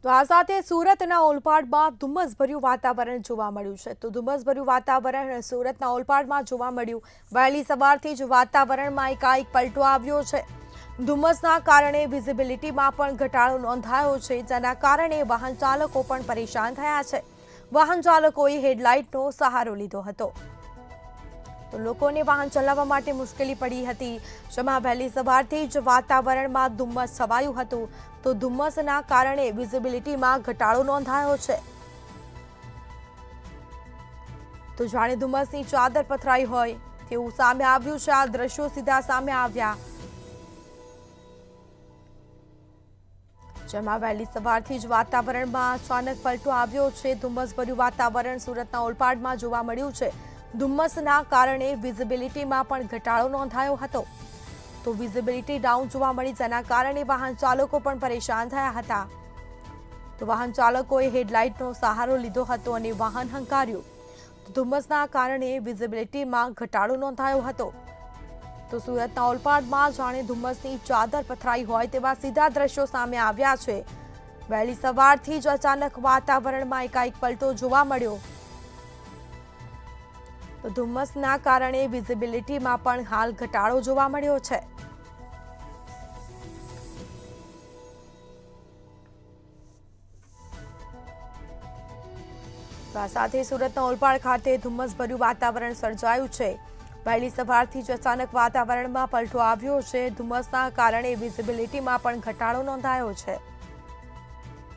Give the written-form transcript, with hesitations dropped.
તો આ સાથે સુરતના ઓલપાડમાં ધુમ્મસભર્યું વાતાવરણ જોવા મળ્યું છે. તો ધુમ્મસભર્યું વાતાવરણ સુરતના ઓલપાડમાં જોવા મળ્યું. વહેલી સવારથી જ વાતાવરણમાં એકાએક પલટો આવ્યો છે. ધુમ્મસના કારણે વિઝિબિલિટીમાં પણ ઘટાડો નોંધાયો છે, જેના કારણે વાહન ચાલકો પણ પરેશાન થયા છે. વાહન ચાલકોએ હેડલાઇટનો સહારો લીધો હતો. તો લોકોને વાહન ચલાવવા માટે મુશ્કેલી પડી હતી. જેમાં વહેલી સવારથી જ વાતાવરણમાં ધુમ્મસ છવાયું હતું. તો ધુમ્મસના કારણે વિઝિબિલિટીમાં ઘટાડો નોંધાયો છે. તો જાણે ધુમ્મસની ચાદર પથરાઈ હોય તેવું સામે આવ્યું છે. આ દ્રશ્યો સીધા સામે આવ્યા, જેમાં વહેલી સવારથી જ વાતાવરણમાં અચાનક પલટો આવ્યો છે. ધુમ્મસભર્યું વાતાવરણ સુરતના ઓલપાડમાં જોવા મળ્યું છે. ધુમ્મસના કારણે વિઝિબિલિટીમાં પણ ઘટાડો નોંધાયો હતો. તો વિઝિબિલિટી ડાઉન જોવા મળી, જેના કારણે વાહન ચાલકો પણ પરેશાન થયા હતા. તો વાહન ચાલકોએ હેડલાઇટનો સહારો લીધો હતો અને વાહન હંકાર્યું. તો ધુમ્મસના કારણે વિઝિબિલિટીમાં ઘટાડો નોંધાયો હતો. તો સુરતના ઓલપાડમાં જાણે ધુમ્મસની ચાદર પથરાઈ હોય તેવા સીધા દ્રશ્યો સામે આવ્યા છે. વહેલી સવારથી જ અચાનક વાતાવરણમાં એકાએક પલટો જોવા મળ્યો. તો ધુમ્મસના કારણે વિઝિબિલિટીમાં પણ હાલ ઘટાડો જોવા મળ્યો છે. આ સાથે સુરતના ઓલપાડ ખાતે ધુમ્મસભર્યું વાતાવરણ સર્જાયું છે. વહેલી સવારથી જ અચાનક વાતાવરણમાં પલટો આવ્યો છે. ધુમ્મસના કારણે વિઝિબિલિટીમાં પણ ઘટાડો નોંધાયો છે.